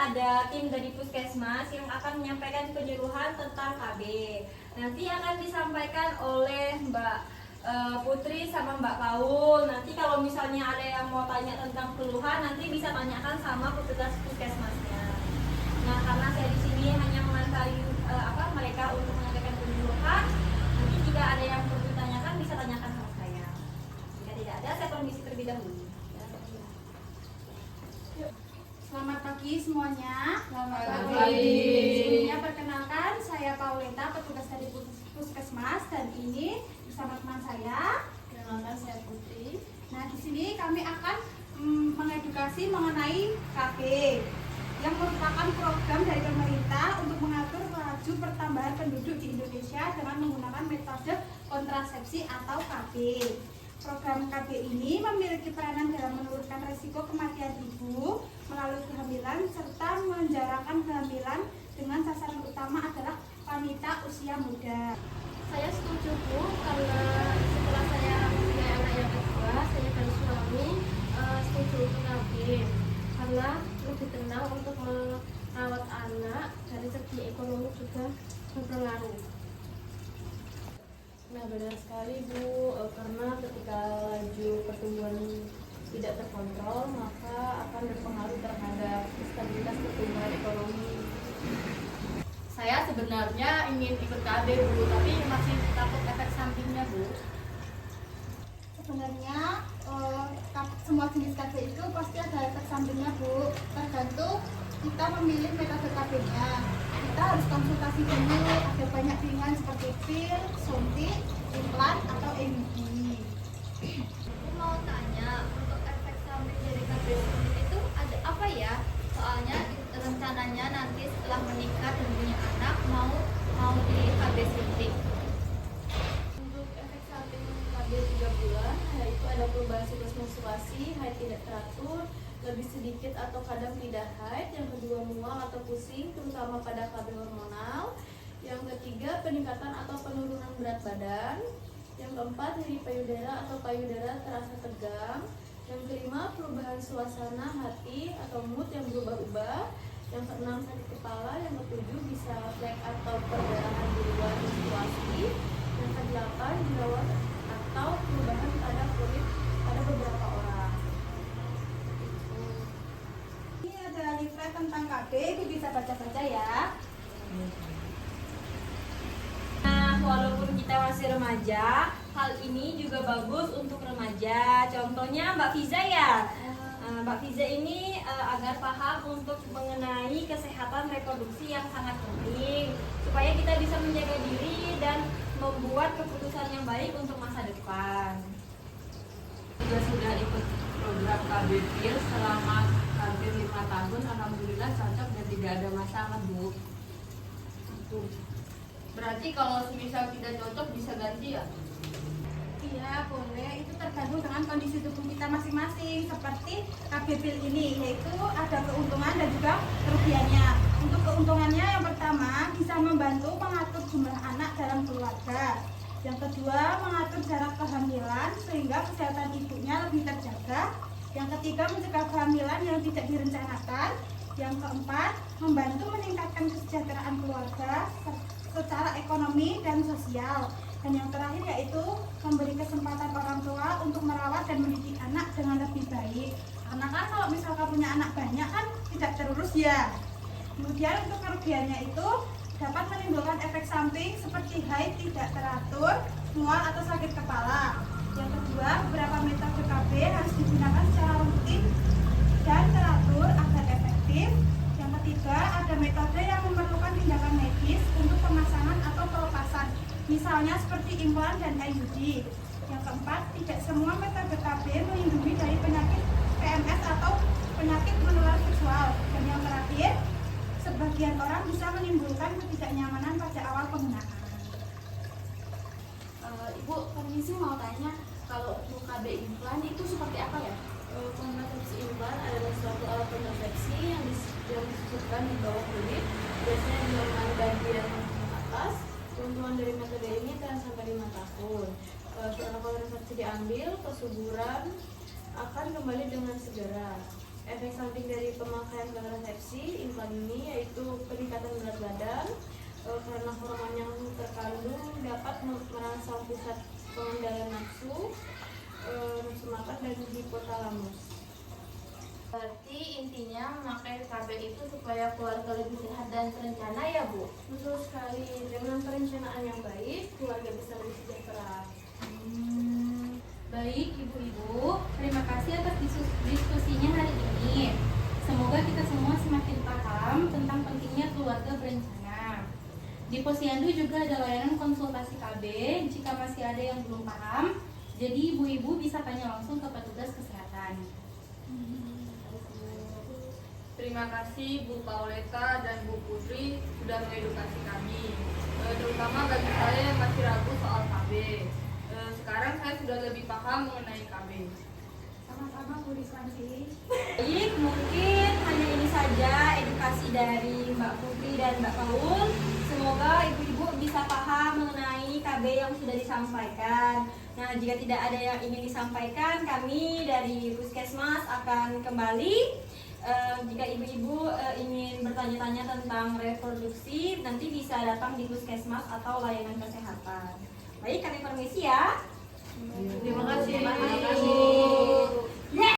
ada tim dari Puskesmas yang akan menyampaikan penyuluhan tentang KB. Nanti akan disampaikan oleh Mbak Putri sama Mbak Paul. Nanti kalau misalnya ada yang mau tanya tentang keluhan, nanti bisa tanyakan sama petugas Puskesmasnya. Nah, karena saya di sini hanya mengantari mereka untuk menyampaikan penyuluhan, nanti jika ada yang perlu ditanyakan bisa tanyakan sama saya. Jika tidak ada, saya permisi terlebih dahulu. Selamat pagi semuanya. Selamat pagi. Sebelumnya perkenalkan, saya Pauleta, petugas dari Puskesmas, dan ini bersama teman saya. Perkenalkan, saya Putri. Nah, di sini kami akan mengedukasi mengenai KB yang merupakan program dari pemerintah untuk mengatur laju pertambahan penduduk di Indonesia dengan menggunakan metode kontrasepsi atau KB. Program KB ini memiliki peranan dalam menurunkan risiko kematian ibu melalui kehamilan serta menjarangkan kehamilan dengan sasaran utama adalah wanita usia muda. Saya setuju Bu, karena setelah saya mempunyai anak yang kedua, saya dan suami setuju untuk KB karena lebih tenang untuk merawat anak, dari segi ekonomi juga berpengaruh. Nah, benar sekali Bu, karena ketika laju pertumbuhan tidak terkontrol, maka akan berpengaruh terhadap stabilitas pertumbuhan ekonomi. Saya sebenarnya ingin ikut KB Bu, tapi masih takut efek sampingnya Bu. Sebenarnya semua jenis KB itu pasti ada efek sampingnya Bu, tergantung kita memilih metode KB-nya. Kita harus konsultasi dulu, ada banyak pilihan seperti pil, suntik, implan, atau IUD. Aku mau tanya, untuk efek samping dari KB suntik itu ada apa ya? Soalnya rencananya nanti setelah menikah dan punya anak mau di KB suntik. Untuk efek samping KB 3 bulan, yaitu ada perubahan siklus menstruasi, haid tidak teratur, lebih sedikit atau kadang tidak haid. Yang kedua, mual atau pusing, terutama pada KB hormonal. Yang ketiga, peningkatan atau penurunan berat badan. Yang keempat, nyeri payudara atau payudara terasa tegang. Yang kelima, perubahan suasana hati atau mood yang berubah-ubah. Yang keenam, sakit kepala. Yang ketujuh, bisa flek atau perdarahan di luar menstruasi. Yang kedelapan, jerawat atau perubahan pada kulit pada beberapa orang. Ini ada leaflet tentang KB, Ibu bisa baca-baca ya. Nah, walaupun kita masih remaja, hal ini juga bagus untuk remaja. Contohnya Mbak Fiza ya. Mbak Fiza ini agar paham untuk mengenai kesehatan reproduksi yang sangat penting, supaya kita bisa menjaga diri dan membuat keputusan yang baik untuk masa depan. Juga sudah ikut program KB PIL selama hampir 5 tahun, alhamdulillah cocok dan tidak ada masalah Bu. Berarti kalau semisal tidak cocok bisa ganti ya? Iya, boleh. Itu tergantung dengan kondisi tubuh kita masing-masing. Seperti KB PIL ini, yaitu ada keuntungan dan juga kerugiannya. Untuk keuntungannya, yang pertama bisa membantu mengatur jumlah anak dalam keluarga. Yang kedua, mengatur jarak kehamilan sehingga kesehatan ibunya lebih terjaga. Yang ketiga, mencegah kehamilan yang tidak direncanakan. Yang keempat, membantu meningkatkan kesejahteraan keluarga secara ekonomi dan sosial. Dan yang terakhir yaitu memberi kesempatan orang tua untuk merawat dan mendidik anak dengan lebih baik. Karena kan kalau misalkan punya anak banyak kan tidak terurus ya. Kemudian untuk kerugiannya itu dapat menimbulkan efek samping seperti haid tidak teratur, mual atau sakit kepala. Yang kedua, beberapa metode KB harus digunakan secara rutin dan teratur agar efektif. Yang ketiga, ada metode yang memerlukan tindakan medis untuk pemasangan atau pelepasan, misalnya seperti implan dan IUD. Yang keempat, tidak semua metode KB melindungi dari penyakit PMS atau penyakit menular seksual. Dan yang terakhir, sebagian orang bisa menimbulkan ketidaknyamanan pada awal penggunaan. Ibu, permisi mau tanya, kalau untuk KB implan itu seperti apa ya? Kontrasepsi implan adalah suatu alat kontrasepsi yang disusupkan di bawah kulit, biasanya di lengan bagian atas. Keuntungan dari metode ini tahan sampai 5 tahun. Setelah kontrasepsi diambil, kesuburan akan kembali dengan segera. Efek samping dari pemakaian kontrasepsi implan ini yaitu peningkatan berat badan karena hormon yang terkandung dapat merangsang pusat pengendalian nafsu, nafsu makan dan hipotalamus. Berarti intinya memakai KB itu supaya keluarga lebih sehat dan terencana ya Bu? Betul sekali, dengan perencanaan yang baik, keluarga bisa lebih sejahtera. Baik Ibu-Ibu, terima kasih atas diskusinya hari ini. Semoga kita semua semakin paham tentang pentingnya keluarga berencana. Di Posyandu juga ada layanan konsultasi KB jika masih ada yang belum paham. Jadi Ibu-Ibu bisa tanya langsung ke petugas kesehatan. Terima kasih Bu Pauleta dan Bu Putri sudah mengedukasi kami, terutama bagi saya yang masih ragu soal KB. Sekarang saya sudah lebih paham mengenai KB. Sama-sama Bu Rizwanti. Baik, mungkin hanya ini saja edukasi dari Mbak Putri dan Mbak Paul. Semoga ibu-ibu bisa paham mengenai KB yang sudah disampaikan. Nah, jika tidak ada yang ingin disampaikan, kami dari Puskesmas akan kembali. Jika ibu-ibu ingin bertanya-tanya tentang reproduksi, nanti bisa datang di Puskesmas atau layanan kesehatan. Baik, kami permisi ya. Terima kasih. Terima kasih.